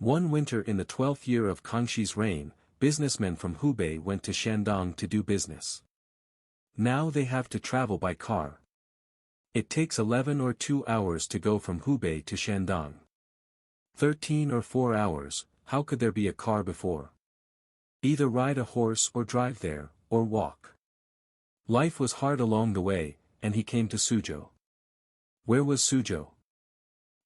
One winter in the 12th year of Kangshi's reign, businessmen from Hubei went to Shandong to do business. Now they have to travel by car. It takes 11 or 2 hours to go from Hubei to Shandong. 13 or 4 hours, how could there be a car before? Either ride a horse or drive there, or walk. Life was hard along the way, and he came to Suzhou. Where was Suzhou?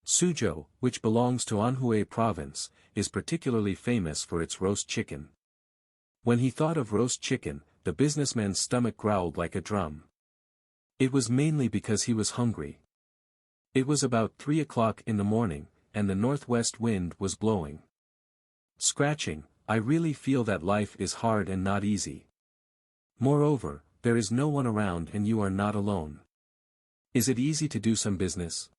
Suzhou, which belongs to Anhui province, is particularly famous for its roast chicken. When he thought of roast chicken, the businessman's stomach growled like a drum. It was mainly because he was hungry. It was about 3 o'clock in the morning, and the northwest wind was blowing. Scratching, I really feel that life is hard and not easy. Moreover, there is no one around and you are not alone. Is it easy to do some business?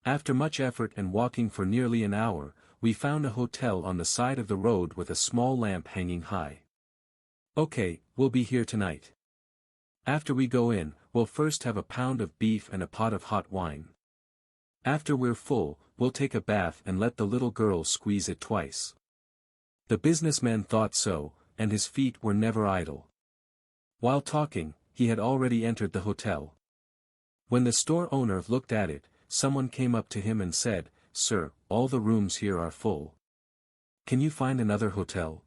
After much effort and walking for nearly an hour, we found a hotel on the side of the road with a small lamp hanging high. Okay, we'll be here tonight. After we go in, we'll first have a pound of beef and a pot of hot wine. After we're full, we'll take a bath and let the little girl squeeze it twice. The businessman thought so, and his feet were never idle. While talking, he had already entered the hotel. When the store owner looked at it, someone came up to him and said, "Sir, all the rooms here are full. Can you find another hotel?"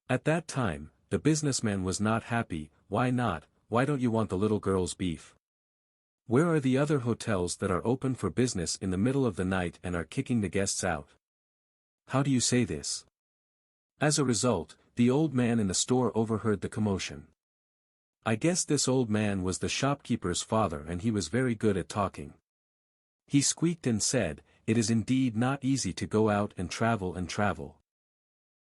At that time, the businessman was not happy. Why not? Why don't you want the little girl's beef? Where are the other hotels that are open for business in the middle of the night and are kicking the guests out? How do you say this? As a result, the old man in the store overheard the commotion. I guess this old man was the shopkeeper's father and he was very good at talking. He squeaked and said, "It is indeed not easy to go out and travel.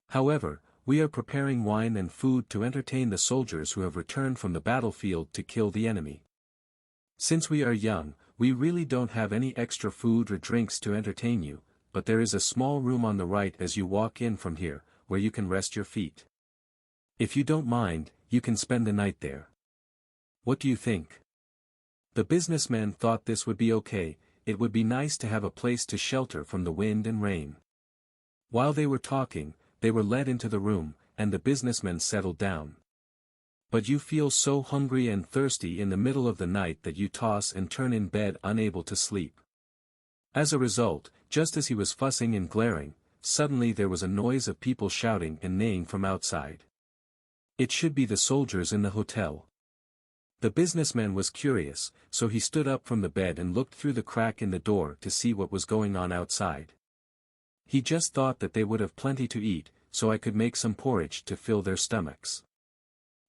However, we are preparing wine and food to entertain the soldiers who have returned from the battlefield to kill the enemy. Since we are young, we really don't have any extra food or drinks to entertain you, but there is a small room on the right as you walk in from here, where you can rest your feet. If you don't mind, you can spend the night there. What do you think?" The businessman thought this would be okay. It would be nice to have a place to shelter from the wind and rain. While they were talking, they were led into the room, and the businessman settled down. But you feel so hungry and thirsty in the middle of the night that you toss and turn in bed unable to sleep. As a result, just as he was fussing and glaring, suddenly there was a noise of people shouting and neighing from outside. It should be the soldiers in the hotel. The businessman was curious, so he stood up from the bed and looked through the crack in the door to see what was going on outside. He just thought that they would have plenty to eat, so I could make some porridge to fill their stomachs.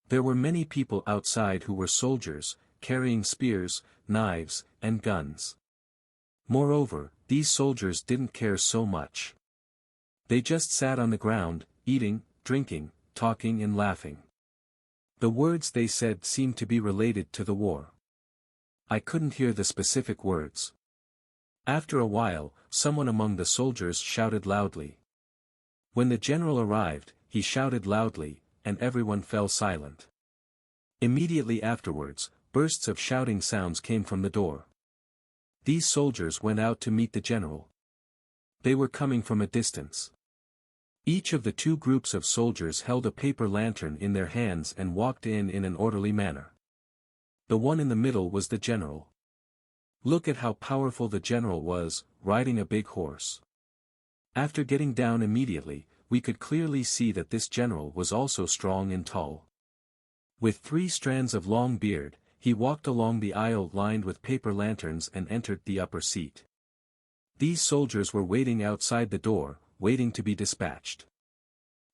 There were many people outside who were soldiers, carrying spears, knives, and guns. Moreover, these soldiers didn't care so much. They just sat on the ground, eating, drinking, talking and laughing. The words they said seemed to be related to the war. I couldn't hear the specific words. After a while, someone among the soldiers shouted loudly. When the general arrived, he shouted loudly, and everyone fell silent. Immediately afterwards, bursts of shouting sounds came from the door. These soldiers went out to meet the general. They were coming from a distance. Each of the two groups of soldiers held a paper lantern in their hands and walked in an orderly manner. The one in the middle was the general. Look at how powerful the general was, riding a big horse. After getting down immediately, we could clearly see that this general was also strong and tall. With 3 strands of long beard, he walked along the aisle lined with paper lanterns and entered the upper seat. These soldiers were waiting outside the door, waiting to be dispatched.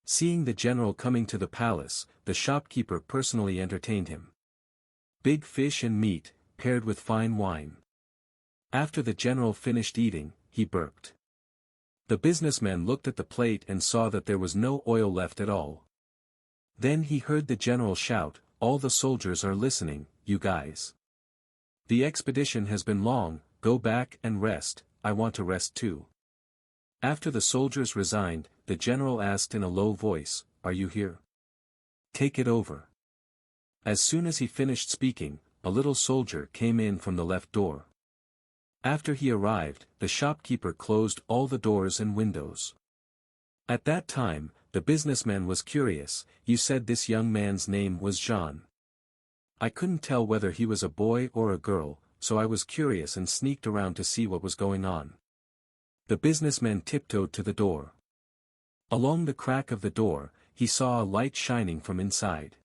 Seeing the general coming to the palace, the shopkeeper personally entertained him. Big fish and meat, paired with fine wine. After the general finished eating, he burped. The businessman looked at the plate and saw that there was no oil left at all. Then he heard the general shout, "All the soldiers are listening, you guys. The expedition has been long, go back and rest, I want to rest too." After the soldiers resigned, the general asked in a low voice, "Are you here? Take it over." As soon as he finished speaking, a little soldier came in from the left door. After he arrived, the shopkeeper closed all the doors and windows. At that time, the businessman was curious. You said this young man's name was Jean. I couldn't tell whether he was a boy or a girl, so I was curious and sneaked around to see what was going on. The businessman tiptoed to the door. Along the crack of the door, he saw a light shining from inside.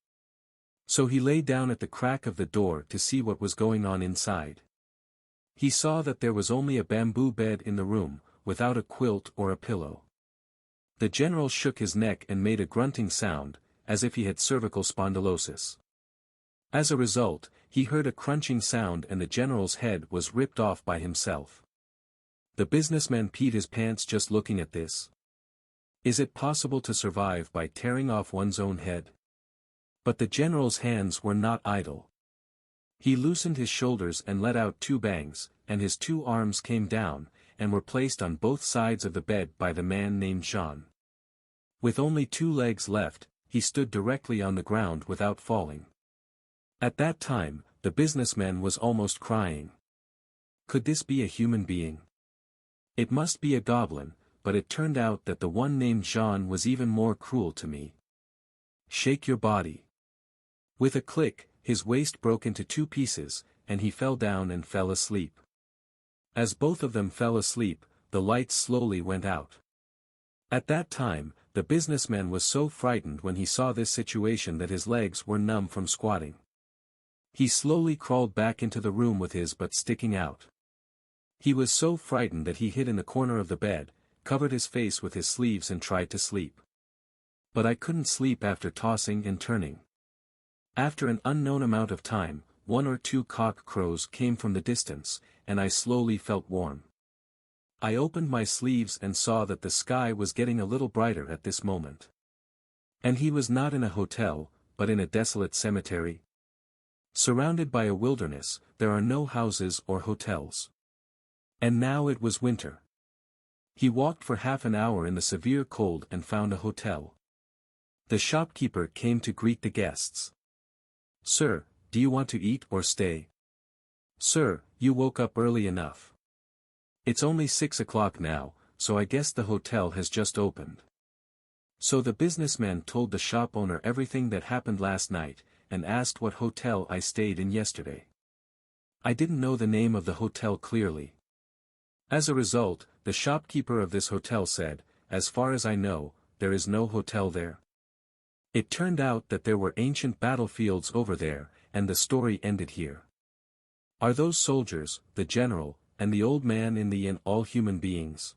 So he lay down at the crack of the door to see what was going on inside. He saw that there was only a bamboo bed in the room, without a quilt or a pillow. The general shook his neck and made a grunting sound, as if he had cervical spondylosis. As a result, he heard a crunching sound and the general's head was ripped off by himself. The businessman peed his pants just looking at this. Is it possible to survive by tearing off one's own head? But the general's hands were not idle. He loosened his shoulders and let out 2 bangs, and his 2 arms came down, and were placed on both sides of the bed by the man named Jean. With only 2 legs left, he stood directly on the ground without falling. At that time, the businessman was almost crying. Could this be a human being? It must be a goblin, but it turned out that the one named Jean was even more cruel to me. Shake your body. With a click, his waist broke into 2 pieces, and he fell down and fell asleep. As both of them fell asleep, the lights slowly went out. At that time, the businessman was so frightened when he saw this situation that his legs were numb from squatting. He slowly crawled back into the room with his butt sticking out. He was so frightened that he hid in the corner of the bed, covered his face with his sleeves and tried to sleep. But I couldn't sleep after tossing and turning. After an unknown amount of time, 1 or 2 cock crows came from the distance, and I slowly felt warm. I opened my sleeves and saw that the sky was getting a little brighter at this moment. And he was not in a hotel, but in a desolate cemetery. Surrounded by a wilderness, there are no houses or hotels. And now it was winter. He walked for half an hour in the severe cold and found a hotel. The shopkeeper came to greet the guests. "Sir, do you want to eat or stay?" "Sir, you woke up early enough. It's only 6 o'clock now, so I guess the hotel has just opened." So the businessman told the shop owner everything that happened last night, and asked what hotel I stayed in yesterday. I didn't know the name of the hotel clearly. As a result, the shopkeeper of this hotel said, "As far as I know, there is no hotel there." It turned out that there were ancient battlefields over there, and the story ended here. Are those soldiers, the general, and the old man in the inn all human beings?